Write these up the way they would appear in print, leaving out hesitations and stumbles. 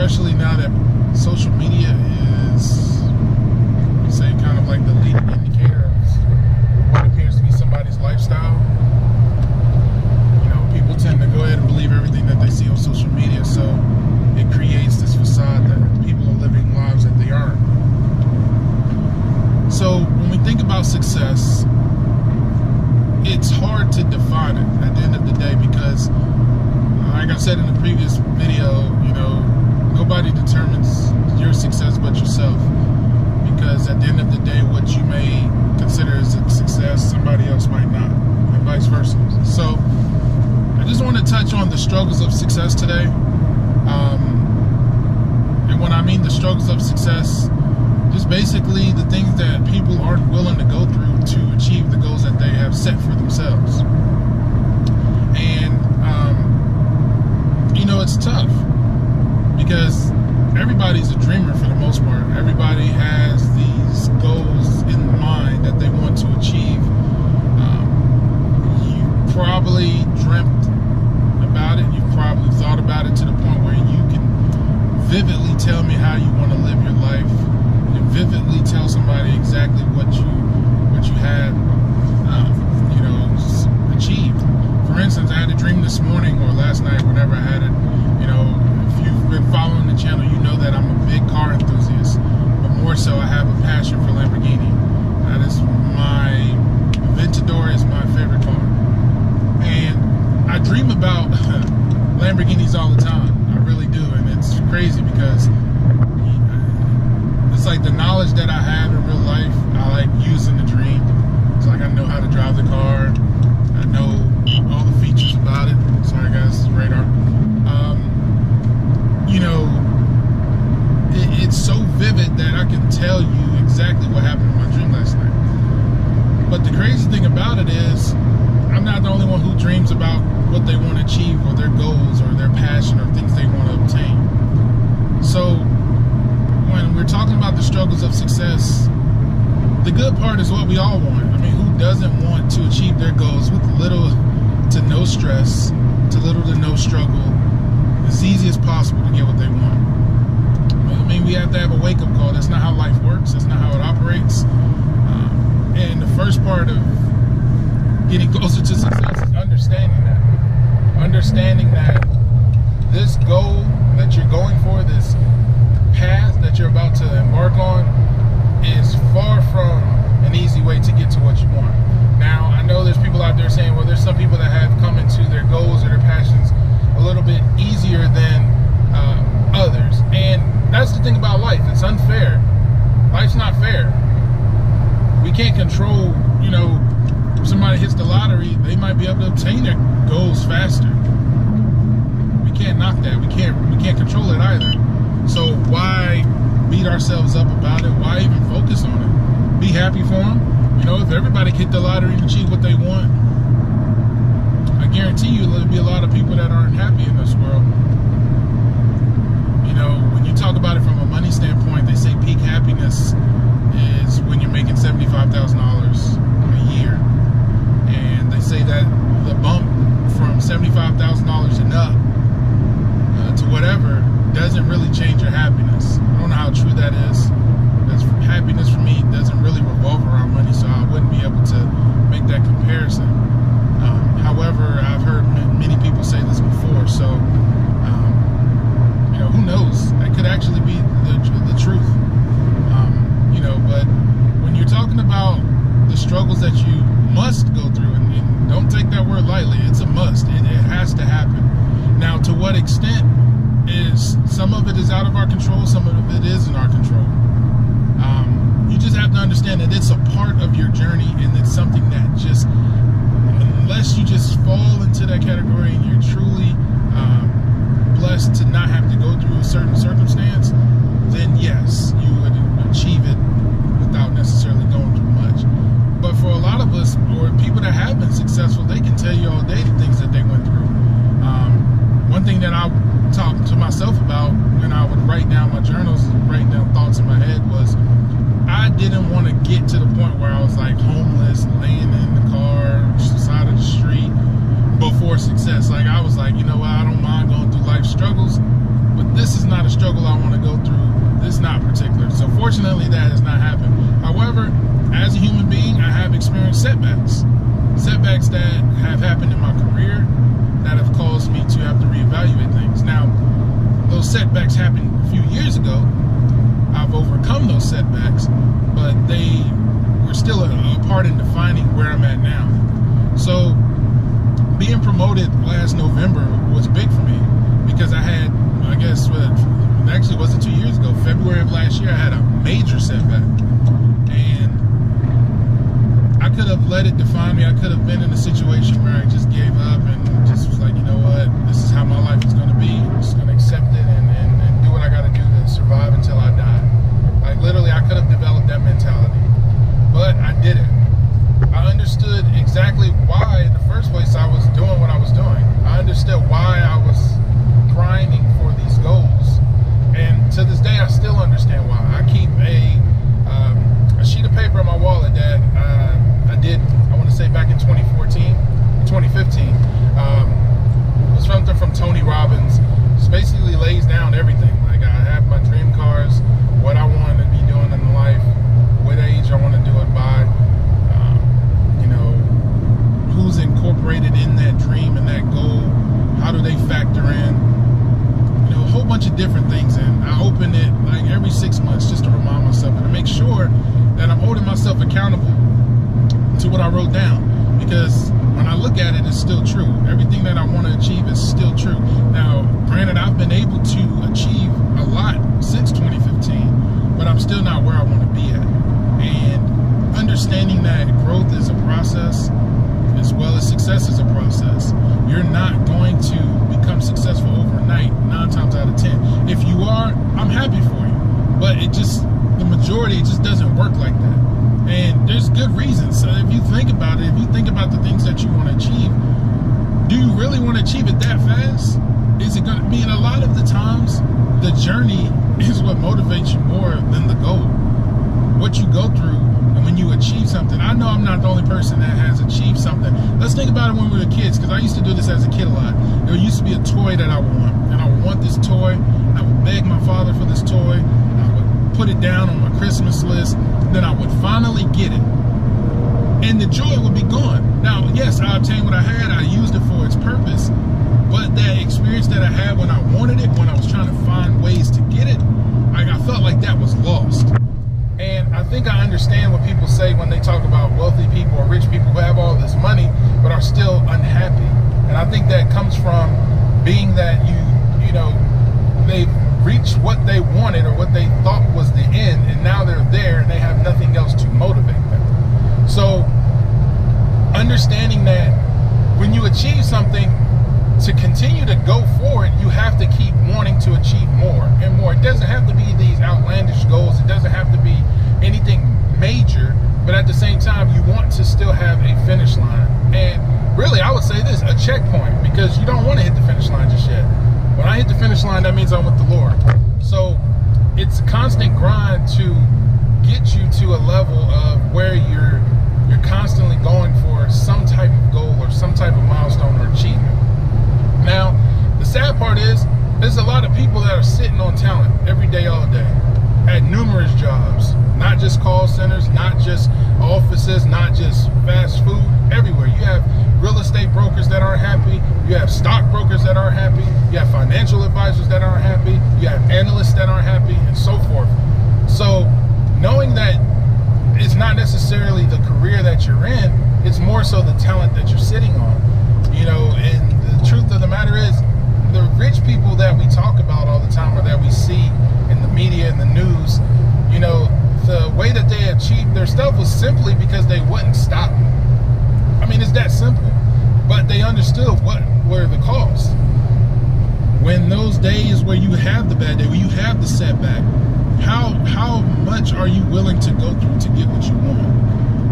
especially now that social media is, say, kind of like the leading indicator of what appears to be somebody's lifestyle. You know, people tend to go ahead and believe everything that they see on social media, so it creates this facade that people are living lives that they aren't. So when we think about success, it's hard to define it at the end of the day because, like I said in the previous video, you know, nobody determines your success but yourself. Because at the end of the day, what you may consider as a success, somebody else might not, and vice versa. So I just want to touch on the struggles of success today. And when I mean the struggles of success, just basically the things that people aren't willing to go through to achieve the goals that they have set for themselves. And, you know, it's tough because everybody's a dreamer for the most part. Everybody has these goals in mind that they want to achieve. You probably dreamt about it. You've probably thought about it to the point where you can vividly tell me how you want to live your life. You can vividly tell somebody exactly what you have, you know, achieved. For instance, I had a dream this morning or last night, whenever I had it. You know, if you've been following the channel, you know that I'm a big car enthusiast, but more so I have a passion for Lamborghini. That is my Aventador is my favorite car, and I dream about Lamborghinis all the time. I really do, and it's crazy because it's like the knowledge that I have in real life, I like using the dream. It's like I know how to drive the car. I know all the features about it. Sorry guys, this is radar. You know, it's so vivid that I can tell you exactly what happened in my dream last night. But the crazy thing about it is, I'm not the only one who dreams about what they want to achieve or their goals or their passion or things they want to obtain. So when we're talking about the struggles of success, the good part is what we all want. I mean, who doesn't want to achieve their goals with little to no stress, to little to no struggle, as easy as possible to get what they want? I mean, we have to have a wake-up call. That's not how life works. That's not how it operates. And the first part of getting closer to success is understanding that. Understanding that this goal that you're going for, this path that you're about to embark on, is far from an easy way to get to what you want. Now, I know there's people out there saying, well, there's some people that have come into their goals or their passions a little bit easier than others. And that's the thing about life. It's unfair. Life's not fair. We can't control, you know, if somebody hits the lottery, they might be able to obtain their goals faster. We can't knock that. We can't control it either. So why beat ourselves up about it? Why even focus on it? Be happy for them. You know, if everybody hit the lottery and achieve what they want, I guarantee you there'll be a lot of people that aren't happy in this world. You know, when you talk about it from a money standpoint, they say peak happiness is when you're making $75,000 a year. And they say that the bump from $75,000 and up to whatever doesn't really change your happiness. I don't know how true that is. Because happiness for me doesn't really revolve around money, so I wouldn't be able to make that comparison. However, I've heard many people say this before, so you know, who knows? That could actually be the truth. You know, but when you're talking about the struggles that you must go through, and don't take that word lightly, it's a must. It has to happen. Now, to what extent is some of it is out of our control, some of it is in our control. You just have to understand that it's a part of your journey, and it's something that just, unless you just fall into that category and you're truly blessed to not have to go through a certain circumstance, then yes, you would achieve it without necessarily going through much. But for a lot of us, or people that have been successful, they can tell you all day the things that they went through. One thing that I talked to myself about when I would write down my journals, write down thoughts in my head, was I didn't want to get to the point where I was like homeless, laying in the car, side of the street before success. Like I was like, you know what, I don't mind going through life struggles, but this is not a struggle I want to go through. This is not particular. So fortunately, that has not happened. However, as a human being, I have experienced setbacks. Setbacks that have happened in my career that have caused me to have to reevaluate things. Now, those setbacks happened a few years ago. I've overcome those setbacks, but they were still a part in defining where I'm at now. So being promoted last November was big for me because I had, I guess, actually was it 2 years ago, February of last year, I had a major setback. And I could have let it define me. I could have been in a situation where I just gave up and just was like, you know what, this is how my life is going to be. I'm just going to accept it and do what I got to do to survive until I die. Like literally, I could have developed that mentality, but I didn't. I understood exactly why in the first place I was doing what I was doing. I understood why I was grinding for these goals, and to this day I still understand why. I keep a sheet of paper in my wallet that I did, I want to say back in 2015. It was something from Tony Robbins. Just basically lays down everything. Like I have my dream cars, what I want to be doing in life, what age I want to do it by, you know, who's incorporated in that dream and that goal, how do they factor in, you know, a whole bunch of different things. And I open it like every 6 months just to remind myself and to make sure that I'm holding myself accountable to what I wrote down, because when I look at it, it's still true. Everything that I want to achieve is still true. Now, granted, I've been able to achieve a lot since 2015, but I'm still not where I want to be at. And understanding that growth is a process as well as success is a process. You're not going to become successful overnight 9 times out of 10. If you are, I'm happy for you, but it just, the majority, it just doesn't work like that. And there's good reasons. So if you think about it, if you think about the things that you want to achieve, do you really want to achieve it that fast? Is it going to be, and a lot of the times, the journey is what motivates you more than the goal. What you go through, and when you achieve something. I know I'm not the only person that has achieved something. Let's think about it when we were kids, because I used to do this as a kid a lot. There used to be a toy that I want, and I would want this toy, and I would beg my father for this toy, and I would put it down on my Christmas list, then I would finally get it, and the joy would be gone. Now, yes, I obtained what I had, I used it for its purpose, but that experience that I had when I wanted it, when I was trying to find ways to get it, I felt like that was lost. And I think I understand what people say when they talk about wealthy people or rich people who have all this money but are still unhappy. And I think that comes from being that you know, they've reached what they wanted or what they thought was the end, and now they're there and they have nothing else to motivate them. So understanding that when you achieve something, to continue to go forward, you have to keep wanting to achieve more and more. It doesn't have to be these outlandish goals. It doesn't have to be anything major, but at the same time, you want to still have a finish line. And really, I would say this, a checkpoint, because you don't want to hit the finish line just yet. When I hit the finish line, that means I'm with the Lord. So it's a constant grind to get you to a level of where you're constantly going for some type of goal or some type of milestone or achievement. Now, the sad part is, there's a lot of people that are sitting on talent every day, all day, at numerous jobs, not just call centers, not just offices, not just fast food, everywhere. You have real estate brokers that aren't happy, you have stock brokers that aren't happy, you have financial advisors that aren't happy, you have analysts that aren't happy, and so forth. So knowing that it's not necessarily the career that you're in, it's more so the talent that you're sitting on. You know, and the truth of the matter is, the rich people that we talk about all the time, or that we see in the media and the news, you know, the way that they achieved their stuff was simply because they wouldn't stop. I mean, it's that simple. But they understood what were the costs. When those days where you have the bad day, where you have the setback, how much are you willing to go through to get what you want?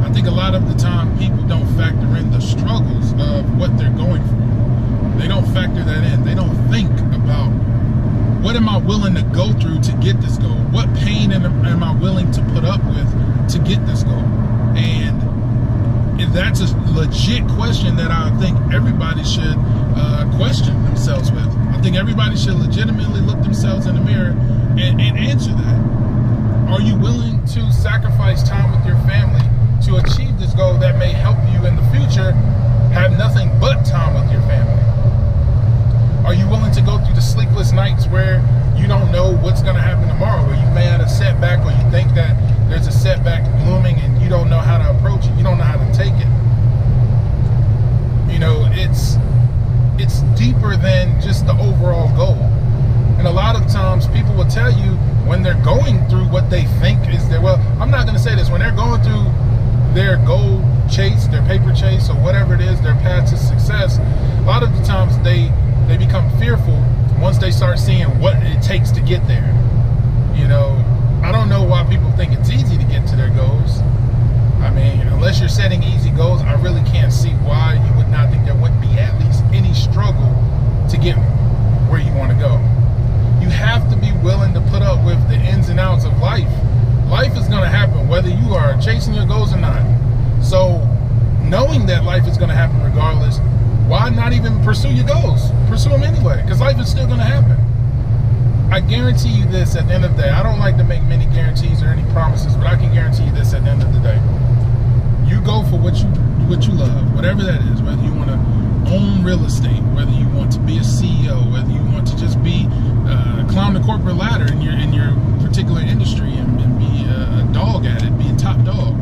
I think a lot of the time people don't factor in the struggles of what they're going for. They don't factor that in. They don't think about, what am I willing to go through to get this goal? What pain am I willing to put up with to get this goal? And that's a legit question that I think everybody should question themselves with. I I think everybody should legitimately look themselves in the mirror and answer that. Are you willing to sacrifice time with your family to achieve this goal that may help you in the future have nothing but time with your family? Are you willing to go through the sleepless nights where you don't know what's going to happen tomorrow, where you may have a setback, or you think that there's a setback looming and you don't know how to approach it, you don't know how to take it? You know, it's deeper than just the overall goal. And a lot of times people will tell you when they're going through what they think is their, well, I'm not going to say this, when they're going through their goal chase, their paper chase, or whatever it is, their path to success, a lot of the times they become fearful once they start seeing what it takes to get there. You know, I don't know why people think it's easy to get to their goals. I mean, unless you're setting easy goals, I really can't see why you would not think there wouldn't be at least any struggle to get where you want to go. You have to be willing to put up with the ins and outs of life. Life is going to happen whether you are chasing your goals or not. So knowing that life is going to happen regardless, why not even pursue your goals? Pursue them anyway, because life is still going to happen. I guarantee you this at the end of the day. I don't like to make many guarantees or any promises, but I can guarantee you this at the end of the day. You go for what you love, whatever that is, whether you want to own real estate, whether you want to be a CEO, whether you want to just be climb the corporate ladder in your particular industry and be a dog at it, be a top dog.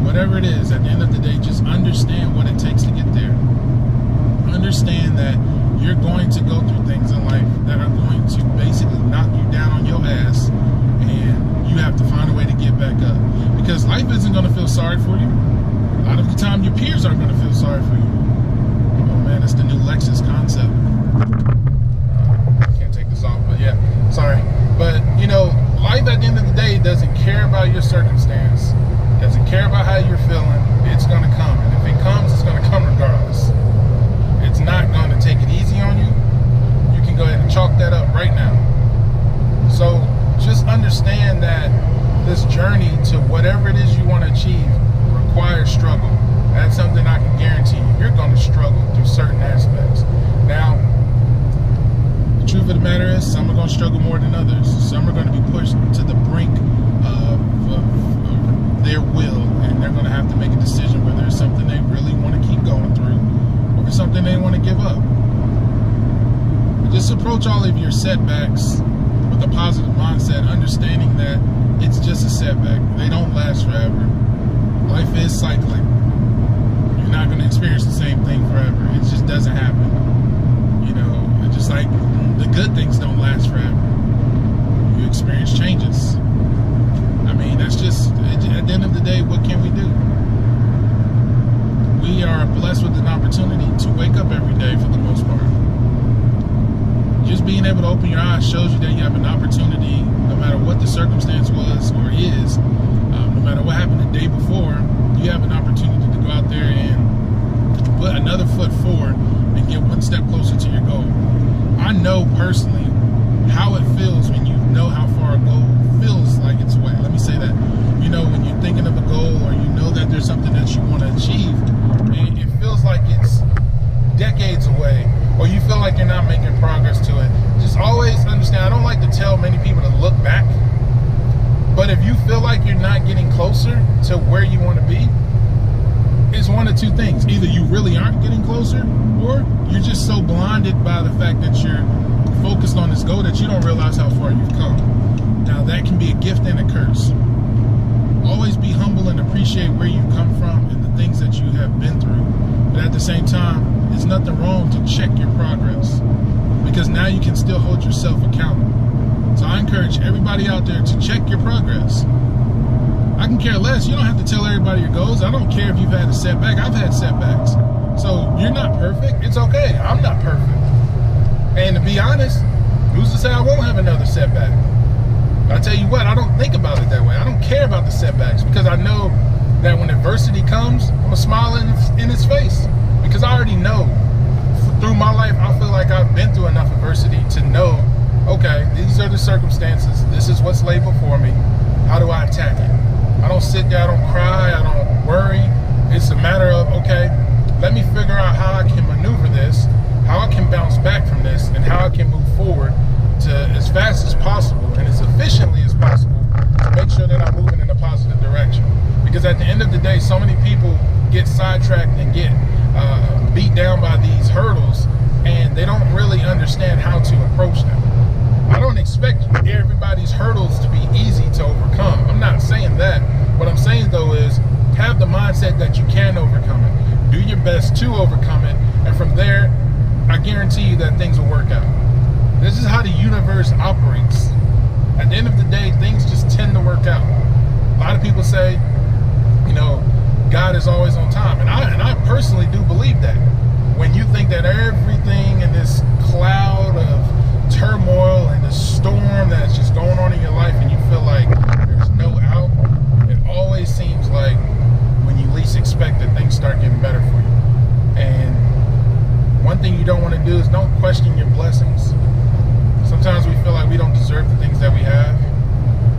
Whatever it is, at the end of the day, just understand what it takes to get there. Understand that you're going to go through things in life that are going to basically knock you down on your ass, and you have to find a way to get back up. Because life isn't going to feel sorry for you. A lot of the time, your peers aren't going to feel sorry for you. Oh man, it's the new Lexus concept. I can't take this off, but yeah, sorry. But you know, life at the end of the day doesn't care about your circumstance. Doesn't care about how you're feeling. It's going to come, and if it comes, it's going to come regardless. It's not going to take it easy on you. You can go ahead and chalk that up right now. So just understand that this journey to whatever it is you want to achieve requires struggle. That's something I can guarantee you. You're going to struggle through certain aspects. Now, the truth of the matter is, some are going to struggle more than others. Some are going to be pushed to the brink of their will, and they're going to have to make a decision whether it's something they really want to keep going through, or if it's something they want to give up. But just approach all of your setbacks with a positive mindset, understanding that it's just a setback. They don't last forever. Life is cycling. You're not going to experience the same thing forever. It just doesn't happen. You know, just like the good things don't last forever. You experience changes. I mean, that's just, at the end of the day, what can we do? We are blessed with an opportunity to wake up every day for the most part. Just being able to open your eyes shows you that you have an opportunity, no matter what the circumstance was or is, no matter what happened the day before, you have an opportunity to go out there and put another foot forward and get one step closer to your goal. I know personally how it feels when you know how far a goal feels like it's away. Let me say that. You know, when you're thinking of a goal, or you know that there's something that you want to achieve, and it feels like it's decades away, or you feel like you're not making progress to it, just always understand, I don't like to tell many people to look back, but if you feel like you're not getting closer to where you want to be, it's one of two things. Either you really aren't getting closer, or you're just so blinded by the fact that you're focused on this goal that you don't realize how far you've come. Now, that can be a gift and a curse. Always be humble and appreciate where you've come from and the things that you have been through. But at the same time, there's nothing wrong to check your progress, because now you can still hold yourself accountable. So I encourage everybody out there to check your progress. I can care less. You don't have to tell everybody your goals. I don't care if you've had a setback. I've had setbacks. So you're not perfect. It's okay. I'm not perfect. And to be honest, who's to say I won't have another setback? But I tell you what, I don't think about it that way. I don't care about the setbacks, because I know that when adversity comes, I'm going to smile in its face, because I already know through my life, I feel like I've been through enough adversity to know, okay, these are the circumstances. This is what's laid before me. How do I attack it? I don't sit there, I don't cry, I don't worry. It's a matter of, okay, let me figure out how I can maneuver this how I can bounce back from this and how I can move forward to as fast as possible and as efficiently as possible to make sure that I'm moving in a positive direction. Because at the end of the day, so many people get sidetracked and get beat down by these hurdles, and they don't really understand how to approach them. I don't expect everybody's hurdles to be easy to overcome. I'm not saying that. What I'm saying though is have the mindset that you can overcome it. Do your best to overcome it, and from there, I guarantee you that things will work out. This is how the universe operates. At the end of the day, things just tend to work out. A lot of people say, you know, God is always on time, and I personally do believe that. When you think that everything in this cloud of turmoil and this storm that's just going on in your life, and you feel like there's no out, it always seems like when you least expect it, things start getting better for you. And one thing you don't want to do is don't question your blessings. Sometimes we feel like we don't deserve the things that we have,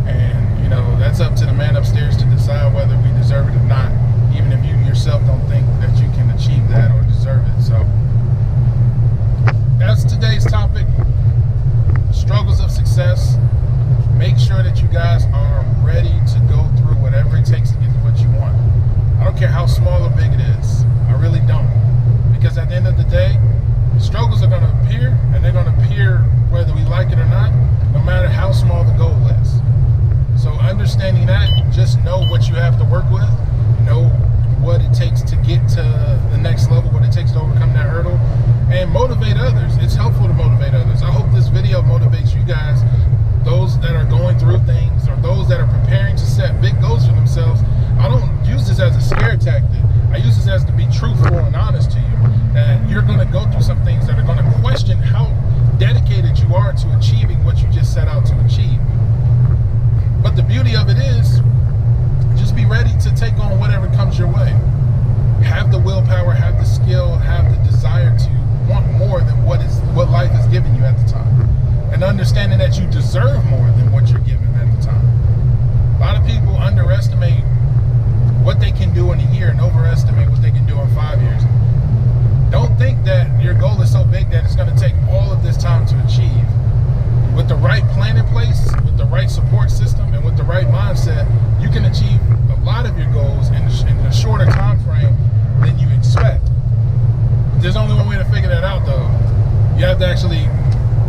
and you know, that's up to the man upstairs to decide whether we deserve it or not, even if you yourself don't think that you can achieve that or deserve it. So that's today's topic, struggles of success. Make sure that you guys are ready to go through whatever it takes to get to what you want. I don't care how small or big it is. I really don't. Because at the end of the day, struggles are going to appear, and they're going to appear whether we like it or not, no matter how small the goal is. So understanding that, just know what you have to work with, know what it takes to get to the next level, what it takes to overcome that hurdle, and motivate others. It's helpful to motivate others. I hope this video motivates you guys, those that are going through things or those that are preparing to set big goals for themselves. I don't use this as a scare tactic. I use this as to be truthful and honest to you, that you're going to go through some things that are going to question how dedicated you are to achieving what you just set out to achieve. But the beauty of it is, just be ready to take on whatever comes your way. Have the willpower, have the skill, have the desire to want more than what life is giving you at the time. And understanding that you deserve more than what you're given at the time. A lot of people underestimate what they can do in a year and overestimate what they can do in 5 years. Don't think that your goal is so big that it's going to take all of this time to achieve. With the right plan in place, with the right support system, and with the right mindset, you can achieve a lot of your goals in a shorter time frame than you expect. There's only one way to figure that out though. You have to actually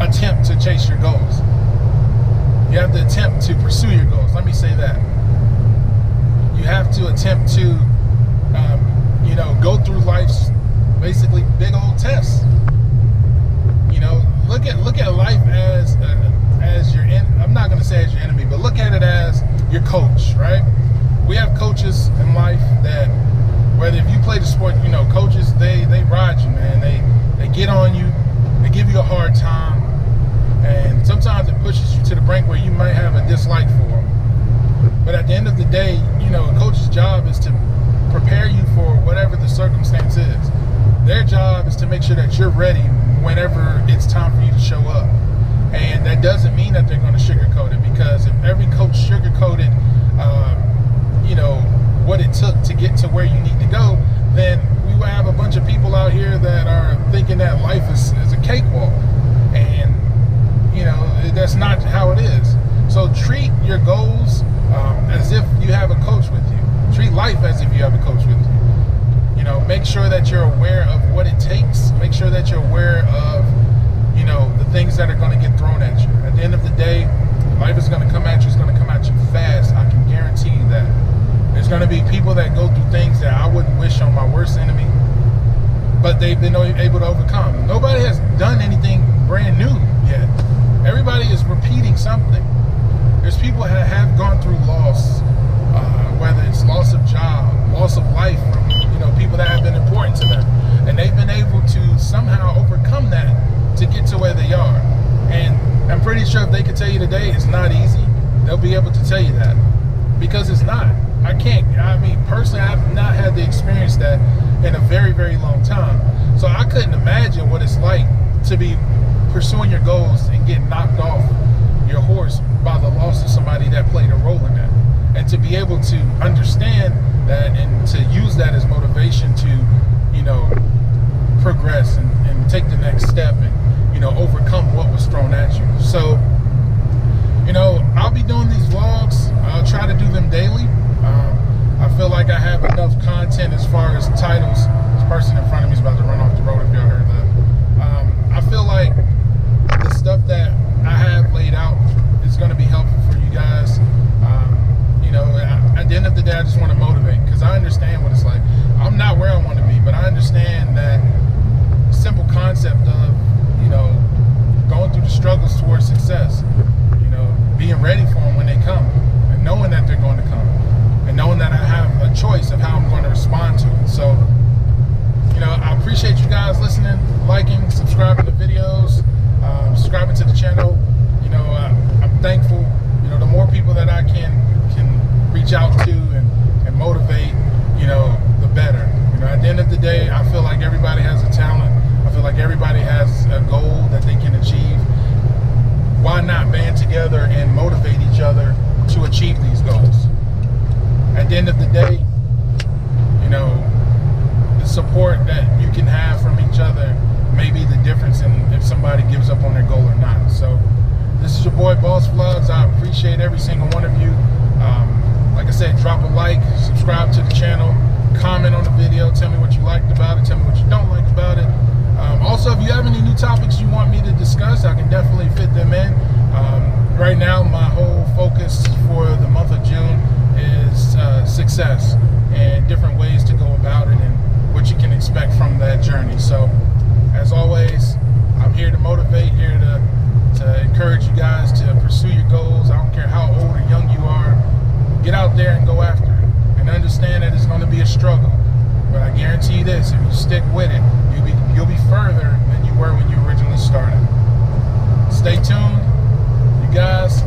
attempt to chase your goals. You have to attempt to pursue your goals. Let me say that. You have to attempt to, you know, go through life's basically big old tests. You know, look at life as your I'm not going to say as your enemy, but look at it as your coach, right? We have coaches in life that, whether if you play the sport, you know, coaches, they ride you, man. They get on you, they give you a hard time, and sometimes it pushes you to the brink where you might have a dislike for them. But at the end of the day, you know, a coach's job is to prepare you for whatever the circumstance is. Their job is to make sure that you're ready whenever it's time for you to show up. And that doesn't mean that they're going to sugarcoat it, because if every coach sugarcoated, you know, what it took to get to where you need to go, then we will have a bunch of people out here that are thinking that life is a cakewalk. And, you know, that's not how it is. So treat your goals as if you have a coach with you. Treat life as if you have a coach with you. You know, make sure that you're aware of what it takes. Make sure that you're aware of, you know, the things that are going to get thrown at you. At the end of the day, life is going to come at you. It's going to come at you fast. I can guarantee you that. There's going to be people that go through things that I wouldn't wish on my worst enemy, but they've been able to overcome. Nobody has done anything brand new yet. Everybody is repeating something. There's people that have gone through loss, whether it's loss of job, loss of life from, you know, people that have been important to them, and they've been able to somehow overcome that to get to where they are. And I'm pretty sure if they could tell you today it's not easy, they'll be able to tell you that, because it's not. I mean, personally, I've not had to experience that in a very, very long time. So I couldn't imagine what it's like to be pursuing your goals and get knocked off your horse by the loss of somebody that played a role in that. And to be able to understand that and to use that as motivation to, you know, progress and take the next step and, you know, overcome what was thrown at you. So, you know, I'll be doing these vlogs. I'll try to do them daily. I feel like I have enough content as far as titles. This person in front of me is about to run off the road, if y'all heard that. I feel like the stuff that I have laid out is going to be helpful for you guys. You know, at the end of the day, I just want to motivate, because I understand what it's like. I'm not where I want to be, but I understand that simple concept of, you know, going through the struggles towards success, you know, being ready for them when they come, and knowing that they're going to come, and knowing that I have a choice of how I'm going to respond to it. So, you know, I appreciate you guys listening, liking, subscribing to videos, subscribing to the channel. You know, I'm thankful. You know, the more people that I can reach out to and motivate, you know, the better. You know, at the end of the day, I feel like everybody has a talent. I feel like everybody has a goal that they can achieve. Why not band together and motivate each other to achieve these goals? At the end of the day, you know, the support that you can have from each other may be the difference in if somebody gives up on their goal or not. So this is your boy Bawsevlogs. I appreciate every single one of you. Like I said, drop a like, subscribe to the channel, comment on the video, tell me what you liked about it, tell me what you don't like about it. Also, if you have any new topics you want me to discuss, I can definitely fit them in. Right now, my whole focus for the month of June is success and different ways to go about it and what you can expect from that journey. So, as always, I'm here to motivate, here to encourage you guys to pursue your goals. I don't care how old or young you are. Get out there and go after it, and understand that it's going to be a struggle. But I guarantee you this: if you stick with it, you'll be further than you were when you originally started. Stay tuned, you guys.